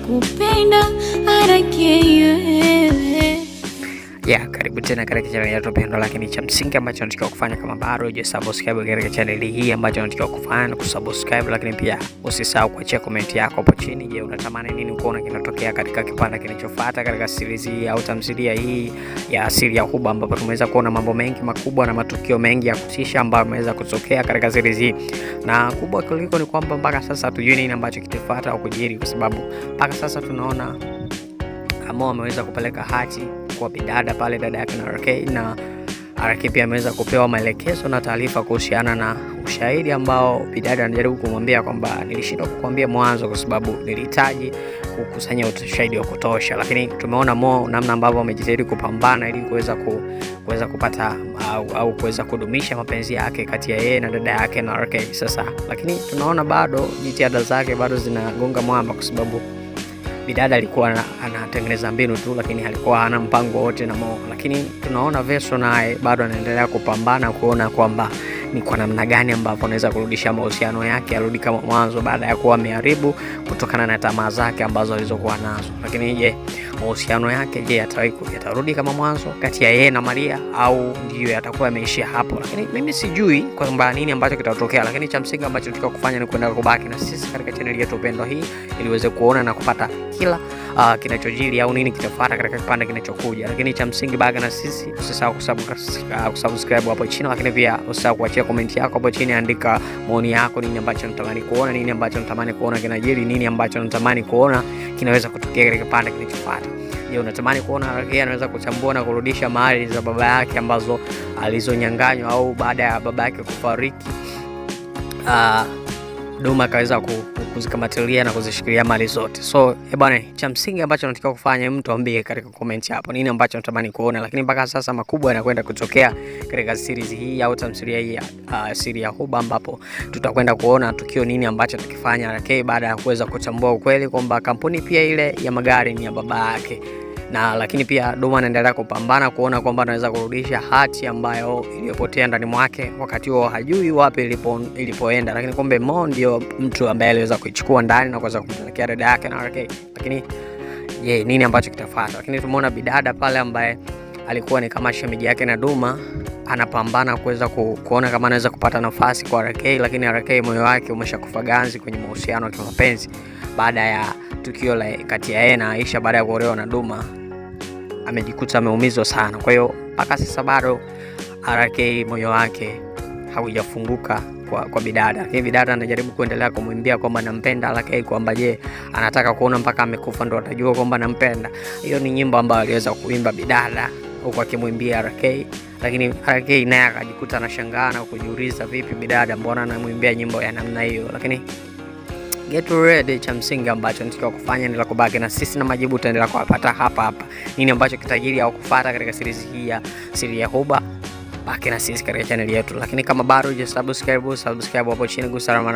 nakupenda RK. Karibu tena katika channel yetu pendwa, lakini cha msingi ambacho unatakiwa kufanya kama bado hujasubscribe katika channel hii, ambacho unatakiwa kufanya ni kusubscribe, lakini pia usisahau kuachia comment yako hapo chini. Je, unatamani nini kuona kinatokea katika kipande kinachofuata katika series hii au tamthilia hii ya Siri ya Huba, ambapo tumeweza kuona mambo mengi makubwa na matukio mengi ya kutisha ambayo yameweza kutokea katika series hii, na kubwa kuliko ni kwamba mpaka sasa hatujui nini ambacho kitafuata au kujiri, kwa sababu mpaka sasa tunaona Mo ameweza kupeleka hati kwa bidada pale, dada yake na RK, na RK pia ameweza kupewa maelekezo na taarifa kuhusiana na ushahidi ambao bidada anajaribu kumwambia kwamba nilishindwa kukuambia mwanzo kwa sababu nilihitaji kukusanya ushahidi wa kutosha, lakini tumeona Mo namna ambavyo amejitahidi kupambana ili kuweza kupata au kuweza kudumisha mapenzi yake kati ya yeye na dada yake na RK sasa, lakini tunaona bado jitihada zake bado zinagonga mwamba, kwa sababu bidada alikuwa anatengeneza mbinu tu, lakini alikuwa hana mpango wote na Mo. Lakini tunaona Veso naye bado anaendelea kupambana kuona kwamba ni kwa namna gani ambapo anaweza kurudisha mahusiano yake arudi kama mwanzo, baada ya kuwa ameharibu kutokana na tamaa zake ambazo alizokuwa nazo. Lakini je, mahusiano yake yatarudi kama mwanzo kati ya yeye na Maria, au ndio yatakuwa yameishia hapo? Lakini mimi sijui kwamba nini ambacho kitatokea, lakini cha msingi ambacho tunataka kufanya ni kwenda kubaki na sisi katika channel yetu pendwa hii ili uweze kuona na kupata kila kinachojiri au nini kitafuata katika kipande kinachokuja. Lakini cha msingi baki na sisi, usisahau kusubscribe hapo chini, lakini pia usisahau kuachia comment yako hapo chini, andika maoni yako, nini ambacho unatamani kuona, nini ambacho unatamani kuona kinajiri, nini ambacho unatamani kuona kinaweza kutokea katika kipande kinachofuata. Je, unatamani kuona RK anaweza kuchambua na kurudisha mali za baba yake ambazo alizonyang'anywa, au baada ya baba yake kufariki Duma akaweza kuzikamatilia na kuzishikilia mali zote? So bwana, cha msingi ambacho nataka kufanya, mtu ambie katika comment hapo nini ambacho unatamani kuona. Lakini mpaka sasa makubwa yanakwenda kutokea katika series hii au tamthilia hii ya Siri ya Huba, ambapo tutakwenda kuona tukio nini ambacho tukifanya RK baada ya kuweza kuchambua ukweli kwamba kampuni pia ile ya magari ni ya baba yake, na lakini pia Duma anaendelea kupambana kuona kwamba anaweza kurudisha hati ambayo iliyopotea ndani mwake, wakati huo hajui wapi ilipoenda, lakini kumbe Mo ndio mtu ambaye aliweza kuichukua ndani na kuweza kumpelekea dada yake na RK. Lakini je, nini ambacho kitafuata? Lakini tumeona bidada pale ambaye alikuwa ni kama shemeji yake na Duma anapambana kuweza kuona kama anaweza kupata nafasi kwa RK, lakini RK moyo wake umeshakufa ganzi kwenye mahusiano ya kimapenzi baada ya tukio la kati ya yeye na Aisha baada ya kuolewa na Duma. Amejikuta ameumizwa sana. Kwa hiyo mpaka sasa bado RK moyo wake haujafunguka kwa bidada. Lakini bidada anajaribu kuendelea kumwimbia kwamba nampenda RK, kwamba je, anataka kuona mpaka amekufa ndo atajua kwamba nampenda. Hiyo ni nyimbo ambayo aliweza kuimba bidada huko akimwimbia RK, lakini RK naye akajikuta anashangaa na kujiuliza, vipi bidada, mbona anamwimbia nyimbo ya namna hiyo? Lakini get ready, cha msingi ambacho nitakiwa kufanya ni la kubaki na sisi, na majibu utaendelea kupata hapa. Nini ambacho kitajiri au kufuata katika series hii ya Siri ya Huba, baki na sisi katika channel yetu. Lakini kama bado hujasubscribe hapo chini, gusa alama